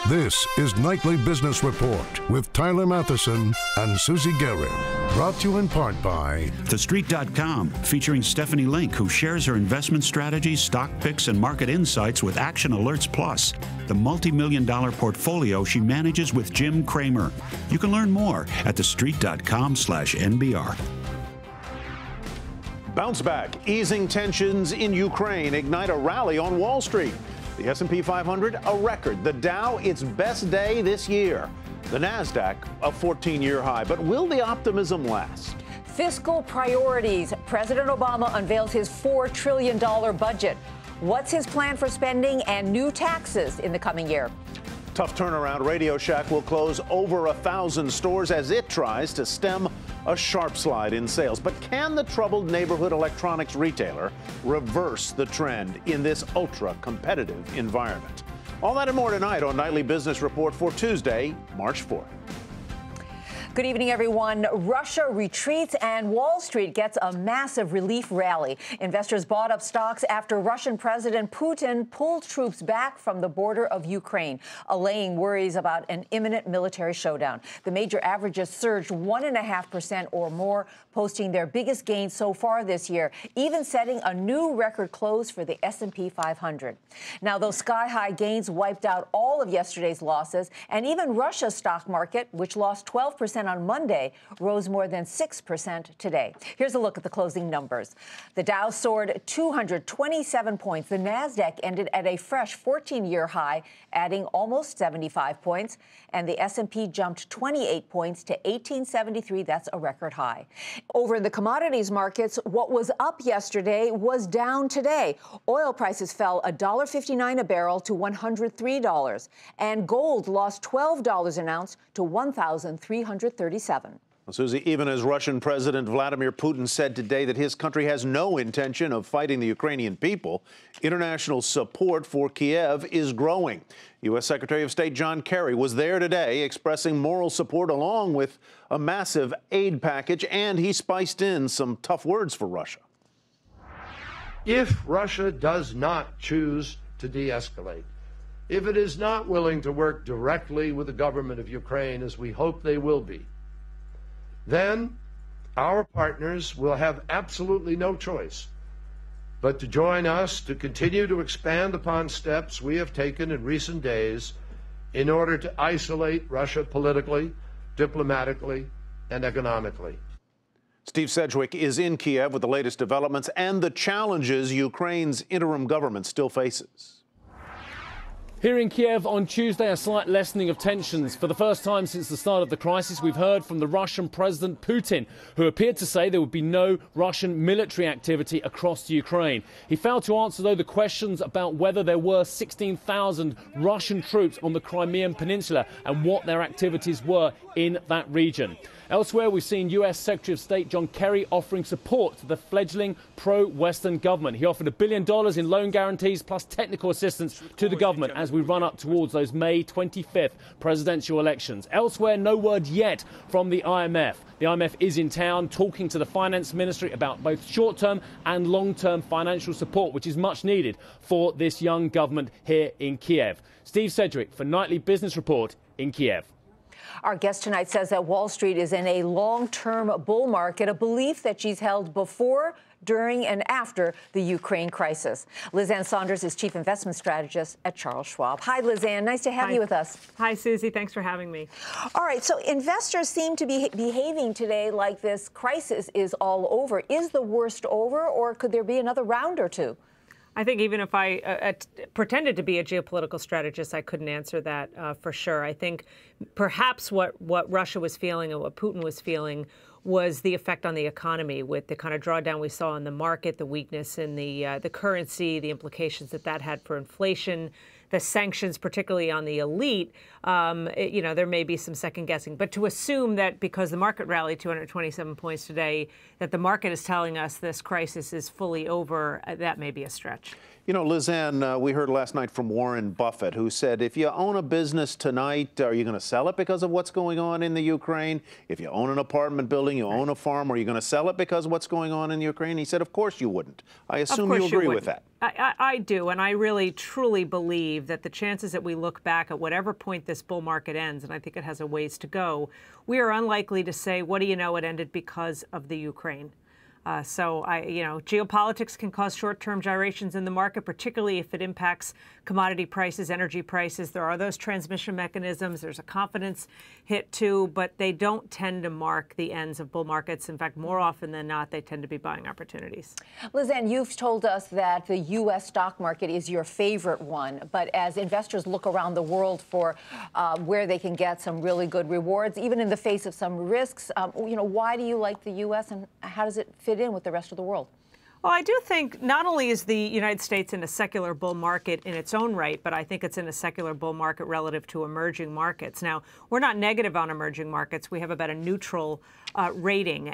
This is Nightly Business Report with Tyler Matheson and Susie Guerin. Brought to you in part by TheStreet.com, featuring Stephanie Link, who shares her investment strategies, stock picks, and market insights with Action Alerts Plus, the multi-million-dollar portfolio she manages with Jim Cramer. You can learn more at TheStreet.com/NBR. Bounce back, easing tensions in Ukraine ignite a rally on Wall Street. The S&P 500, a record. The Dow, its best day this year. The NASDAQ, a 14-year high. But will the optimism last? Fiscal priorities. President Obama unveils his $4 trillion budget. What's his plan for spending and new taxes in the coming year? Tough turnaround. RadioShack will close over 1,000 stores as it tries to stem a sharp slide in sales. But can the troubled neighborhood electronics retailer reverse the trend in this ultra-competitive environment? All that and more tonight on Nightly Business Report for Tuesday, March 4th. Good evening, everyone. Russia retreats and Wall Street gets a massive relief rally. Investors bought up stocks after Russian President Putin pulled troops back from the border of Ukraine, allaying worries about an imminent military showdown. The major averages surged 1.5% or more, posting their biggest gain so far this year, even setting a new record close for the S&P 500. Now, those sky-high gains wiped out all of yesterday's losses, and even Russia's stock market, which lost 12% on Monday, rose more than 6% today. Here's a look at the closing numbers. The Dow soared 227 points. The NASDAQ ended at a fresh 14-year high, adding almost 75 points. And the S&P jumped 28 points to 1873. That's a record high. Over in the commodities markets, what was up yesterday was down today. Oil prices fell $1.59 a barrel to $103. And gold lost $12 an ounce to $1,337. Well, Susie, even as Russian President Vladimir Putin said today that his country has no intention of fighting the Ukrainian people, international support for Kiev is growing. U.S. Secretary of State John Kerry was there today expressing moral support along with a massive aid package, and he spiced in some tough words for Russia. If Russia does not choose to de-escalate, if it is not willing to work directly with the government of Ukraine, as we hope they will be, then our partners will have absolutely no choice but to join us to continue to expand upon steps we have taken in recent days in order to isolate Russia politically, diplomatically, and economically. Steve Sedgwick is in Kiev with the latest developments and the challenges Ukraine's interim government still faces. Here in Kiev on Tuesday, a slight lessening of tensions. For the first time since the start of the crisis, we've heard from the Russian President Putin, who appeared to say there would be no Russian military activity across Ukraine. He failed to answer, though, the questions about whether there were 16,000 Russian troops on the Crimean Peninsula and what their activities were in that region. Elsewhere, we've seen U.S. Secretary of State John Kerry offering support to the fledgling pro-Western government. He offered $1 billion in loan guarantees plus technical assistance to the government as we run up towards those May 25th presidential elections. Elsewhere, no word yet from the IMF. The IMF is in town talking to the finance ministry about both short-term and long-term financial support, which is much needed for this young government here in Kiev. Steve Sedgwick for Nightly Business Report in Kiev. Our guest tonight says that Wall Street is in a long-term bull market, a belief that she's held before, during, and after the Ukraine crisis. Lizanne Saunders is Chief Investment Strategist at Charles Schwab. Hi, Lizanne. Nice to have you with us. Hi, Susie. Thanks for having me. All right. So investors seem to be behaving today like this crisis is all over. Is the worst over, or could there be another round or two? I think even if I pretended to be a geopolitical strategist, I couldn't answer that for sure. I think perhaps what Russia was feeling and what Putin was feeling was the effect on the economy with the kind of drawdown we saw in the market, the weakness in the currency, the implications that had for inflation, the sanctions, particularly on the elite. There may be some second guessing. But to assume that because the market rallied 227 points today, that the market is telling us this crisis is fully over, that may be a stretch. You know, Lizanne, we heard last night from Warren Buffett, who said, if you own a business tonight, are you going to sell it because of what's going on in the Ukraine? If you own an apartment building, you own a farm, are you going to sell it because of what's going on in Ukraine? He said, of course you wouldn't. I assume you agree with that. I do, and I really, truly believe that the chances that we look back at whatever point this bull market ends, and I think it has a ways to go, we are unlikely to say, what do you know, it ended because of the Ukraine. Geopolitics can cause short-term gyrations in the market, particularly if it impacts commodity prices, energy prices. There are those transmission mechanisms. There's a confidence hit too, but they don't tend to mark the ends of bull markets. In fact, more often than not, they tend to be buying opportunities. Lizanne, you've told us that the U.S. stock market is your favorite one, but as investors look around the world for where they can get some really good rewards, even in the face of some risks, why do you like the U.S. and how does it fit in with the rest of the world? Well, I do think not only is the United States in a secular bull market in its own right, but I think it's in a secular bull market relative to emerging markets. Now, we're not negative on emerging markets. We have about a neutral rating,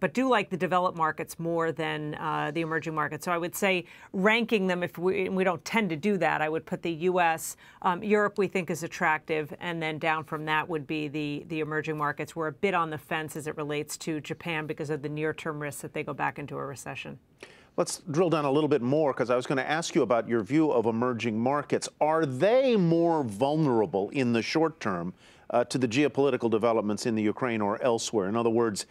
but do like the developed markets more than the emerging markets. So I would say ranking them, if we don't tend to do that, I would put the U.S., Europe we think is attractive, and then down from that would be the emerging markets. We're a bit on the fence as it relates to Japan because of the near-term risks that they go back into a recession. Let's drill down a little bit more, because I was going to ask you about your view of emerging markets. Are they more vulnerable in the short term to the geopolitical developments in the Ukraine or elsewhere? In other words,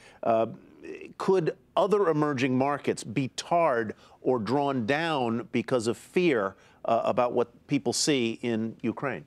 could other emerging markets be tarred or drawn down because of fear about what people see in Ukraine?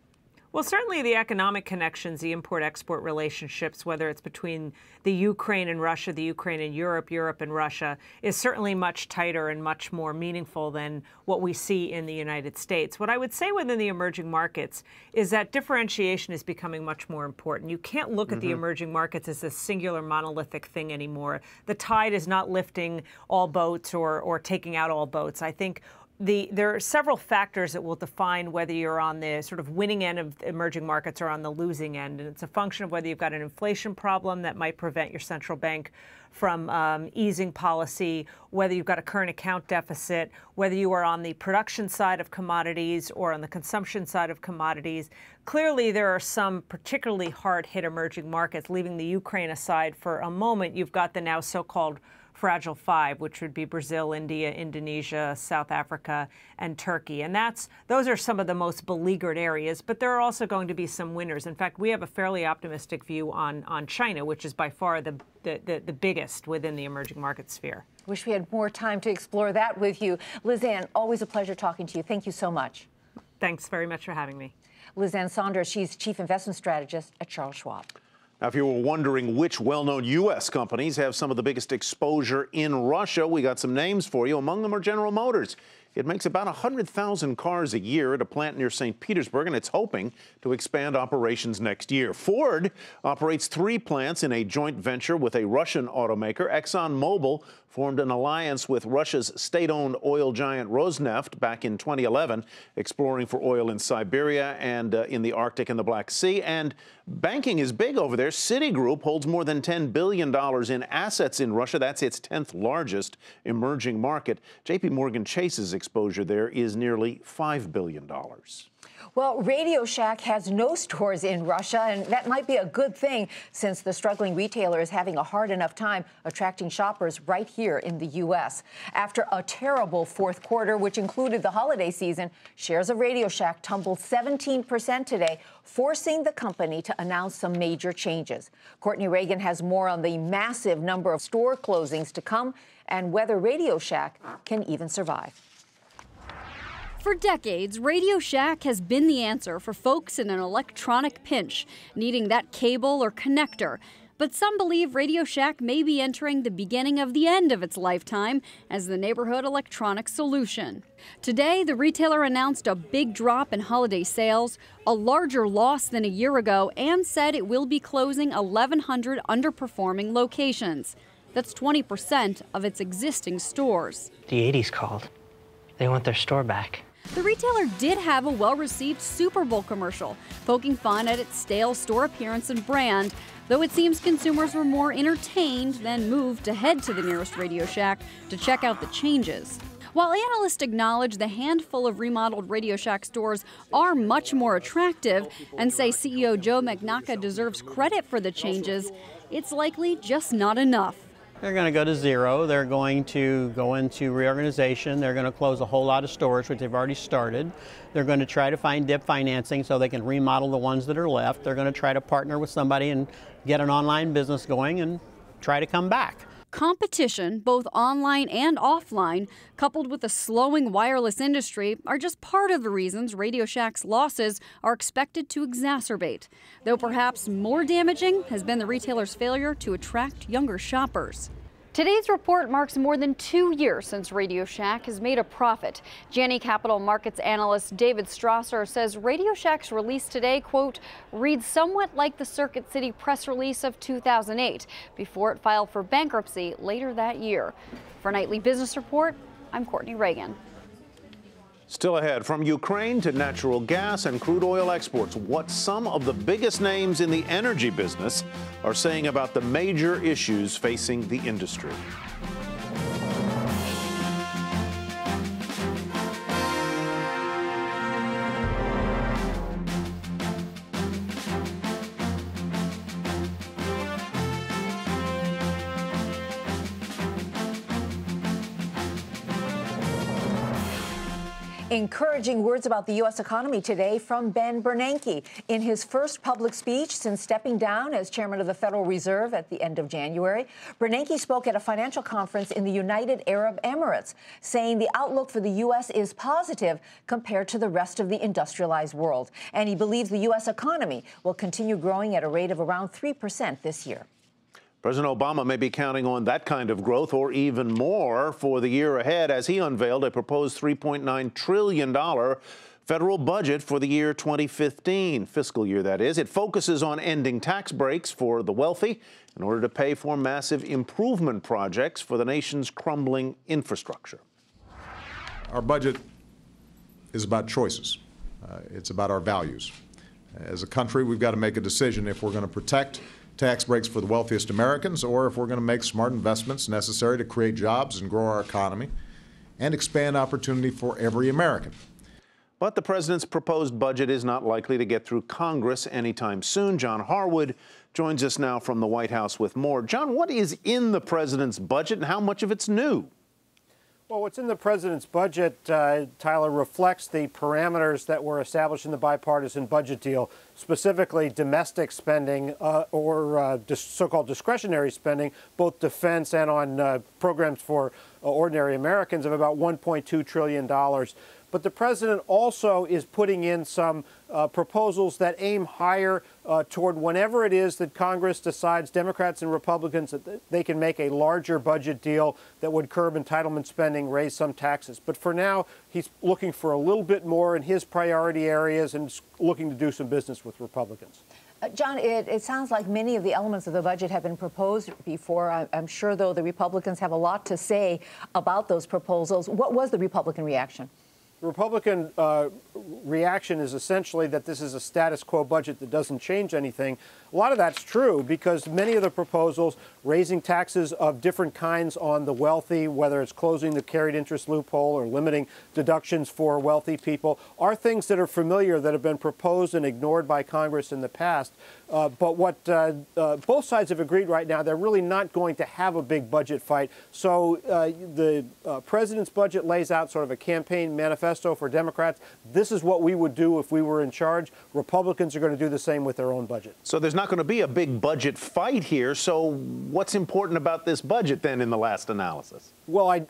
Well, certainly the economic connections, the import-export relationships, whether it's between the Ukraine and Russia, the Ukraine and Europe, Europe and Russia, is certainly much tighter and much more meaningful than what we see in the United States. What I would say within the emerging markets is that differentiation is becoming much more important. You can't look at the emerging markets as a singular monolithic thing anymore. The tide is not lifting all boats or taking out all boats. I think there are several factors that will define whether you're on the sort of winning end of emerging markets or on the losing end. And it's a function of whether you've got an inflation problem that might prevent your central bank from easing policy, whether you've got a current account deficit, whether you are on the production side of commodities or on the consumption side of commodities. Clearly, there are some particularly hard-hit emerging markets. Leaving the Ukraine aside for a moment, you've got the now so-called Fragile Five, which would be Brazil, India, Indonesia, South Africa, and Turkey. And those are some of the most beleaguered areas, but there are also going to be some winners. In fact, we have a fairly optimistic view on China, which is by far the biggest within the emerging market sphere. Wish we had more time to explore that with you. Lizanne, always a pleasure talking to you. Thank you so much. Thanks very much for having me. Lizanne Saunders, she's Chief Investment Strategist at Charles Schwab. Now, if you were wondering which well-known U.S. companies have some of the biggest exposure in Russia, we got some names for you. Among them are General Motors. It makes about 100,000 cars a year at a plant near St. Petersburg, and it's hoping to expand operations next year. Ford operates 3 plants in a joint venture with a Russian automaker. ExxonMobil formed an alliance with Russia's state-owned oil giant Rosneft back in 2011, exploring for oil in Siberia and in the Arctic and the Black Sea. And banking is big over there. Citigroup holds more than $10 billion in assets in Russia. That's its 10th largest emerging market. JP Morgan Chase's exposure there is nearly $5 billion. Well, RadioShack has no stores in Russia, and that might be a good thing since the struggling retailer is having a hard enough time attracting shoppers right here in the U.S. After a terrible fourth quarter, which included the holiday season, shares of RadioShack tumbled 17% today, forcing the company to announce some major changes. Courtney Reagan has more on the massive number of store closings to come and whether RadioShack can even survive. For decades, RadioShack has been the answer for folks in an electronic pinch, needing that cable or connector. But some believe RadioShack may be entering the beginning of the end of its lifetime as the neighborhood electronic solution. Today, the retailer announced a big drop in holiday sales, a larger loss than a year ago, and said it will be closing 1,100 underperforming locations. That's 20% of its existing stores. The 80s called. They want their store back. The retailer did have a well-received Super Bowl commercial, poking fun at its stale store appearance and brand, though it seems consumers were more entertained than moved to head to the nearest RadioShack to check out the changes. While analysts acknowledge the handful of remodeled RadioShack stores are much more attractive and say CEO Joe Magnacca deserves credit for the changes, it's likely just not enough. They're going to go to zero. They're going to go into reorganization. They're going to close a whole lot of stores, which they've already started. They're going to try to find DIP financing so they can remodel the ones that are left. They're going to try to partner with somebody and get an online business going and try to come back. Competition, both online and offline, coupled with a slowing wireless industry, are just part of the reasons RadioShack's losses are expected to exacerbate. Though perhaps more damaging has been the retailer's failure to attract younger shoppers. Today's report marks more than 2 years since RadioShack has made a profit. Janney Capital Markets analyst David Strasser says RadioShack's release today, quote, reads somewhat like the Circuit City press release of 2008 before it filed for bankruptcy later that year. For Nightly Business Report, I'm Courtney Reagan. Still ahead, from Ukraine to natural gas and crude oil exports, what some of the biggest names in the energy business are saying about the major issues facing the industry. Encouraging words about the U.S. economy today from Ben Bernanke. In his first public speech since stepping down as chairman of the Federal Reserve at the end of January, Bernanke spoke at a financial conference in the United Arab Emirates, saying the outlook for the U.S. is positive compared to the rest of the industrialized world. And he believes the U.S. economy will continue growing at a rate of around 3% this year. President Obama may be counting on that kind of growth or even more for the year ahead as he unveiled a proposed $3.9 trillion federal budget for the year 2015, fiscal year that is. It focuses on ending tax breaks for the wealthy in order to pay for massive improvement projects for the nation's crumbling infrastructure. Our budget is about choices. It's about our values. As a country, we've got to make a decision if we're going to protect tax breaks for the wealthiest Americans, or if we're going to make smart investments necessary to create jobs and grow our economy and expand opportunity for every American. But the president's proposed budget is not likely to get through Congress anytime soon. John Harwood joins us now from the White House with more. John, what is in the president's budget and how much of it's new? Well, what's in the president's budget, Tyler, reflects the parameters that were established in the bipartisan budget deal, specifically domestic spending or so-called discretionary spending, both defense and on programs for ordinary Americans of about $1.2 trillion. But the president also is putting in some proposals that aim higher toward whenever it is that Congress decides, Democrats and Republicans, that they can make a larger budget deal that would curb entitlement spending, raise some taxes. But for now, he's looking for a little bit more in his priority areas and looking to do some business with Republicans. John, it sounds like many of the elements of the budget have been proposed before. I'm sure, though, the Republicans have a lot to say about those proposals. What was the Republican reaction? The Republican reaction is essentially that this is a status quo budget that doesn't change anything. A lot of that's true because many of the proposals, raising taxes of different kinds on the wealthy, whether it's closing the carried interest loophole or limiting deductions for wealthy people, are things that are familiar that have been proposed and ignored by Congress in the past. But what both sides have agreed right now, they're really not going to have a big budget fight. So the president's budget lays out sort of a campaign manifesto for Democrats. This is what we would do if we were in charge. Republicans are going to do the same with their own budget. So there's not going to be a big budget fight here. So what's important about this budget then in the last analysis? Well,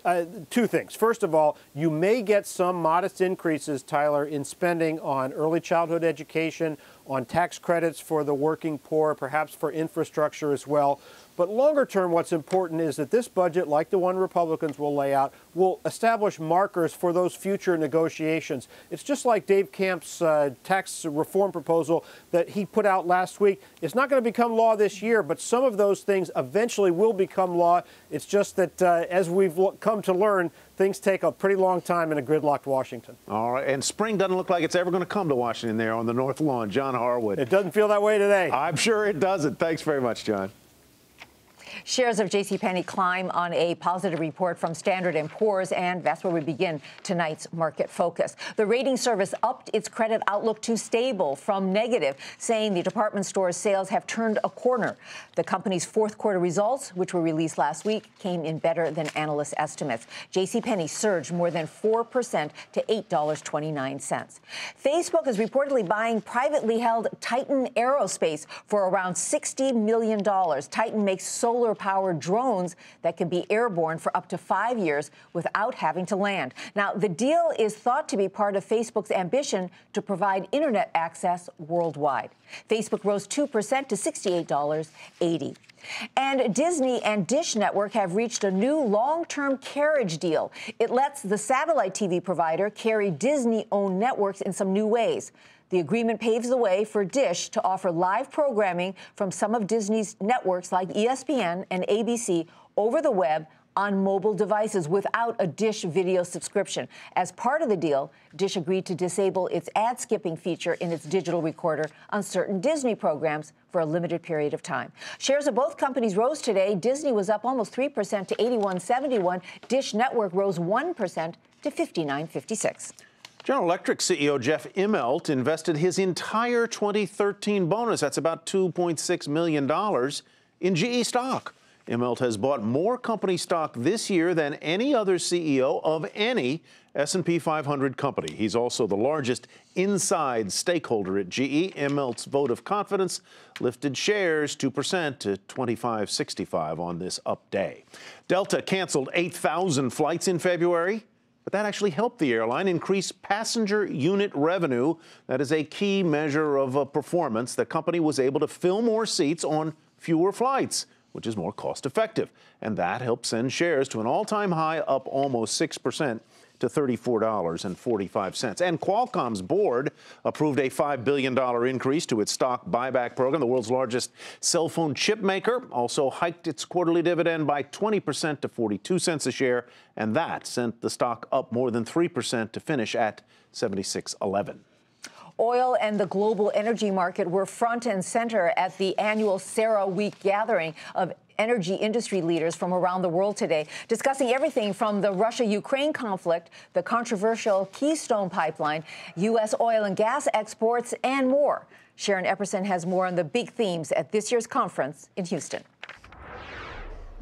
two things. First of all, you may get some modest increases, Tyler, in spending on early childhood education, on tax credits for the working poor, perhaps for infrastructure as well. But longer term, what's important is that this budget, like the one Republicans will lay out, will establish markers for those future negotiations. It's just like Dave Camp's tax reform proposal that he put out last week. It's not going to become law this year, but some of those things eventually will become law. It's just that, as we've come to learn, things take a pretty long time in a gridlocked Washington. All right, and spring doesn't look like it's ever going to come to Washington there on the North Lawn. John Harwood. It doesn't feel that way today. I'm sure it doesn't. Thanks very much, John. Shares of JCPenney climb on a positive report from Standard & Poor's, and that's where we begin tonight's market focus. The rating service upped its credit outlook to stable from negative, saying the department store's sales have turned a corner. The company's fourth quarter results, which were released last week, came in better than analyst estimates. JCPenney surged more than 4% to $8.29. Facebook is reportedly buying privately held Titan Aerospace for around $60 million. Titan makes solar-powered drones that can be airborne for up to 5 years without having to land. Now, the deal is thought to be part of Facebook's ambition to provide internet access worldwide. Facebook rose 2% to $68.80. And Disney and Dish Network have reached a new long-term carriage deal. It lets the satellite TV provider carry Disney-owned networks in some new ways. The agreement paves the way for Dish to offer live programming from some of Disney's networks like ESPN and ABC over the web on mobile devices without a Dish video subscription. As part of the deal, Dish agreed to disable its ad-skipping feature in its digital recorder on certain Disney programs for a limited period of time. Shares of both companies rose today. Disney was up almost 3% to $81.71. Dish Network rose 1% to $59.56. General Electric CEO Jeff Immelt invested his entire 2013 bonus, that's about $2.6 million, in GE stock. Immelt has bought more company stock this year than any other CEO of any S&P 500 company. He's also the largest inside stakeholder at GE. Immelt's vote of confidence lifted shares 2% to $25.65 on this up day. Delta canceled 8,000 flights in February. But that actually helped the airline increase passenger unit revenue. That is a key measure of performance. The company was able to fill more seats on fewer flights, which is more cost effective. And that helped send shares to an all-time high, up almost 6% to $34.45. And Qualcomm's board approved a $5 billion increase to its stock buyback program. The world's largest cell phone chip maker also hiked its quarterly dividend by 20% to 42 cents a share, and that sent the stock up more than 3% to finish at 76.11. Oil and the global energy market were front and center at the annual CERAWeek gathering of energy industry leaders from around the world today, discussing everything from the Russia-Ukraine conflict, the controversial Keystone Pipeline, U.S. oil and gas exports, and more. Sharon Epperson has more on the big themes at this year's conference in Houston.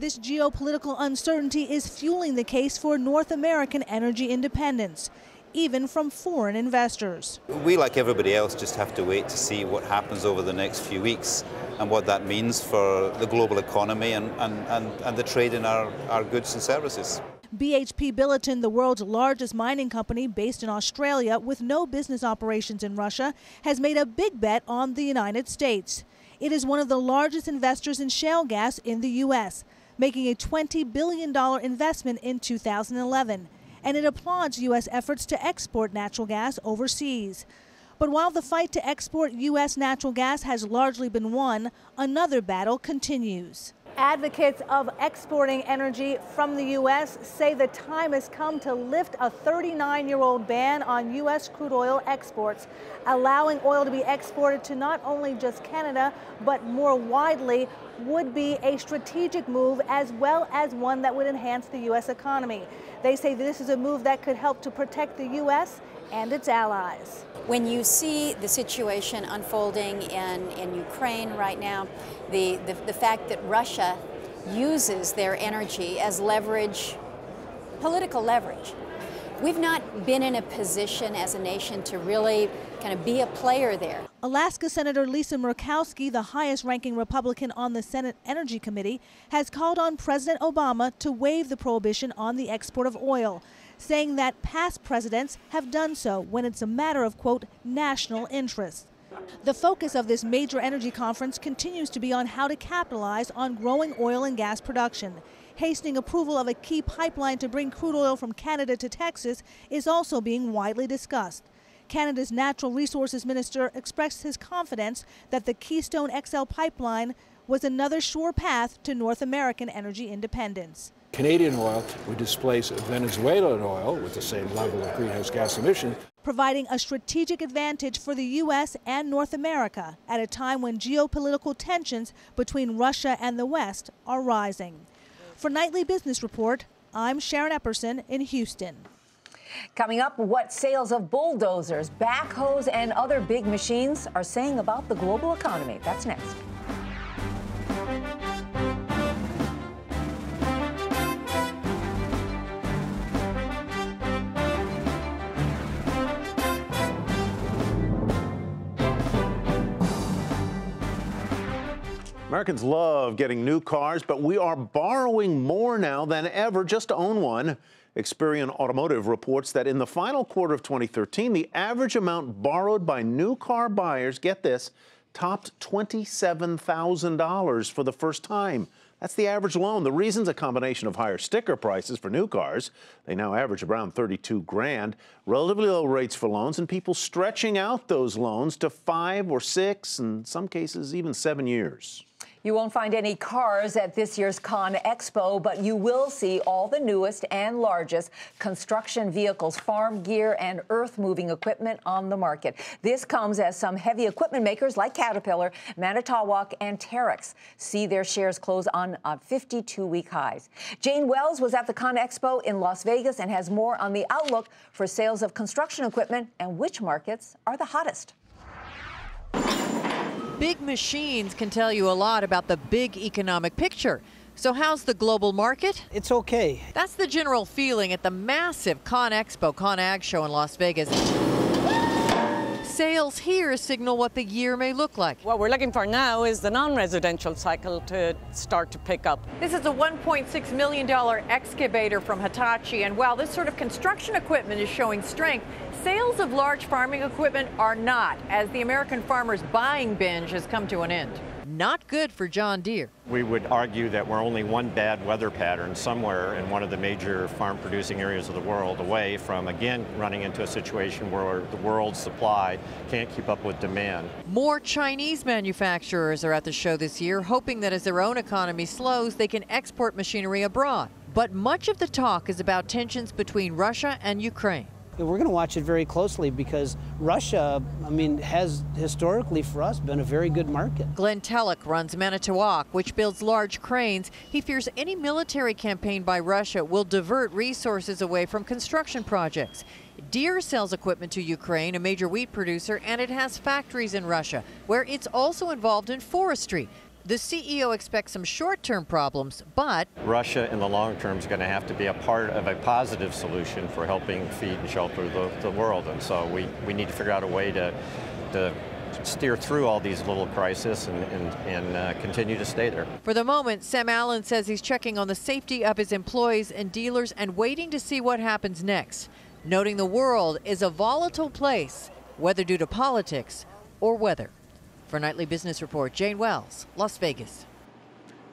This geopolitical uncertainty is fueling the case for North American energy independence, even from foreign investors. We, like everybody else, just have to wait to see what happens over the next few weeks and what that means for the global economy and the trade in our goods and services. BHP Billiton, the world's largest mining company based in Australia with no business operations in Russia, has made a big bet on the United States. It is one of the largest investors in shale gas in the U.S., making a $20 billion investment in 2011. And it applauds U.S. efforts to export natural gas overseas. But while the fight to export U.S. natural gas has largely been won, another battle continues. Advocates of exporting energy from the U.S. say the time has come to lift a 39-year-old ban on U.S. crude oil exports, allowing oil to be exported to not only just Canada, but more widely, would be a strategic move as well as one that would enhance the U.S. economy. They say this is a move that could help to protect the U.S. and its allies. When you see the situation unfolding in Ukraine right now, the fact that Russia uses their energy as leverage, political leverage, we've not been in a position as a nation to really kind of be a player there. Alaska Senator Lisa Murkowski, the highest-ranking Republican on the Senate Energy Committee, has called on President Obama to waive the prohibition on the export of oil, saying that past presidents have done so when it's a matter of, quote, national interest. The focus of this major energy conference continues to be on how to capitalize on growing oil and gas production. Hastening approval of a key pipeline to bring crude oil from Canada to Texas is also being widely discussed. Canada's Natural Resources Minister expressed his confidence that the Keystone XL pipeline was another sure path to North American energy independence. Canadian oil would displace Venezuelan oil with the same level of greenhouse gas emissions. providing a strategic advantage for the U.S. and North America at a time when geopolitical tensions between Russia and the West are rising. For Nightly Business Report, I'm Sharon Epperson in Houston. Coming up, what sales of bulldozers, backhoes, and other big machines are saying about the global economy. That's next. Americans love getting new cars, but we are borrowing more now than ever just to own one. Experian Automotive reports that in the final quarter of 2013, the average amount borrowed by new car buyers, get this, topped $27,000 for the first time. That's the average loan. The reason's a combination of higher sticker prices for new cars. They now average around $32,000, relatively low rates for loans, and people stretching out those loans to 5 or 6, in some cases even 7 years. You won't find any cars at this year's Con Expo, but you will see all the newest and largest construction vehicles, farm gear, and earth-moving equipment on the market. This comes as some heavy equipment makers like Caterpillar, Manitowoc, and Terex see their shares close on 52-week highs. Jane Wells was at the Con Expo in Las Vegas and has more on the outlook for sales of construction equipment and which markets are the hottest. Big machines can tell you a lot about the big economic picture. So how's the global market? It's okay. That's the general feeling at the massive Con Expo, Con Ag show in Las Vegas. Sales here signal what the year may look like. What we're looking for now is the non-residential cycle to start to pick up. This is a $1.6 million excavator from Hitachi, and while this sort of construction equipment is showing strength, sales of large farming equipment are not, as the American farmer's buying binge has come to an end. Not good for John Deere. We would argue that we're only one bad weather pattern somewhere in one of the major farm-producing areas of the world away from, again, running into a situation where the world's supply can't keep up with demand. More Chinese manufacturers are at the show this year, hoping that as their own economy slows, they can export machinery abroad. But much of the talk is about tensions between Russia and Ukraine. We're going to watch it very closely because Russia, has historically for us been a very good market. Glenn Tellick runs Manitowoc, which builds large cranes. He fears any military campaign by Russia will divert resources away from construction projects. Deere sells equipment to Ukraine, a major wheat producer, and it has factories in Russia, where it's also involved in forestry. The CEO expects some short-term problems, but Russia in the long term is going to have to be a part of a positive solution for helping feed and shelter the world. And so we need to figure out a way to steer through all these little crises and continue to stay there. For the moment, Sam Allen says he's checking on the safety of his employees and dealers and waiting to see what happens next, noting the world is a volatile place, whether due to politics or weather. For Nightly Business Report, Jane Wells, Las Vegas.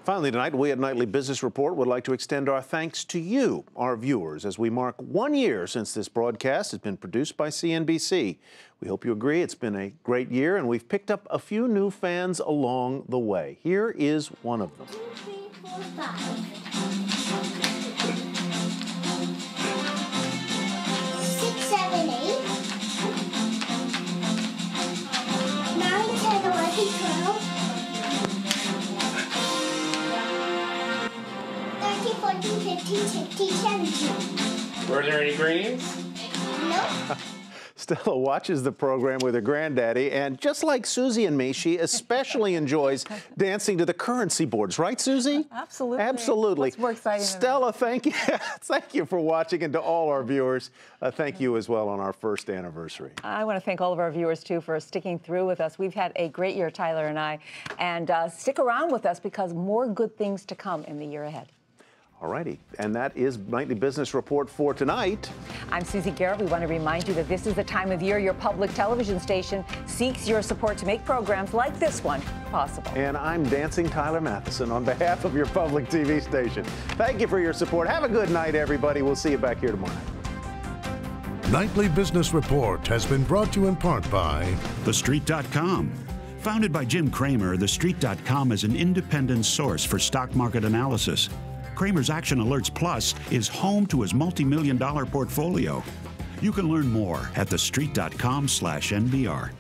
Finally tonight, we at Nightly Business Report would like to extend our thanks to you, our viewers, as we mark 1 year since this broadcast has been produced by CNBC. We hope you agree it's been a great year, and we've picked up a few new fans along the way. Here is one of them. 2, 3, 4, 5. 6, 7, 8. 14, 15, 16, 17. Were there any greens? Nope. Stella watches the program with her granddaddy, and just like Susie and me, she especially enjoys dancing to the currency boards. Right, Susie? Absolutely. Absolutely. What's more exciting Stella, thank you. Thank you for watching, and to all our viewers, thank you as well on our first anniversary. I want to thank all of our viewers, too, for sticking through with us. We've had a great year, Tyler and I, and stick around with us because more good things to come in the year ahead. All righty, and that is Nightly Business Report for tonight. I'm Susie Garrett. We want to remind you that this is the time of year your public television station seeks your support to make programs like this one possible. And I'm Dancing Tyler Matheson on behalf of your public TV station. Thank you for your support. Have a good night, everybody. We'll see you back here tomorrow night. Nightly Business Report has been brought to you in part by TheStreet.com. Founded by Jim Cramer, TheStreet.com is an independent source for stock market analysis. Cramer's Action Alerts Plus is home to his multi-million-dollar portfolio. You can learn more at thestreet.com/NBR.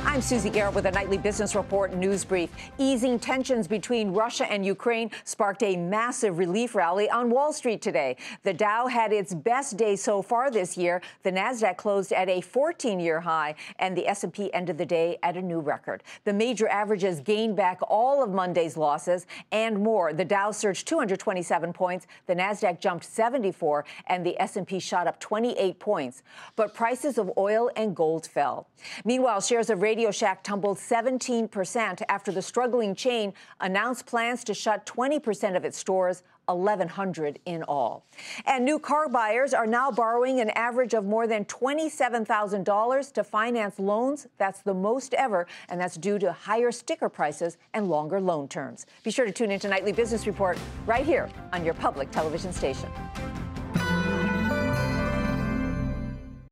I'm Susie Garrett with a nightly business report news brief. Easing tensions between Russia and Ukraine sparked a massive relief rally on Wall Street today. The Dow had its best day so far this year. The Nasdaq closed at a 14-year high, and the S&P ended the day at a new record. The major averages gained back all of Monday's losses and more. The Dow surged 227 points, the Nasdaq jumped 74, and the S&P shot up 28 points. But prices of oil and gold fell. Meanwhile, shares of RadioShack tumbled 17% after the struggling chain announced plans to shut 20% of its stores, 1,100 in all. And new car buyers are now borrowing an average of more than $27,000 to finance loans. That's the most ever, and that's due to higher sticker prices and longer loan terms. Be sure to tune into Nightly Business Report right here on your public television station.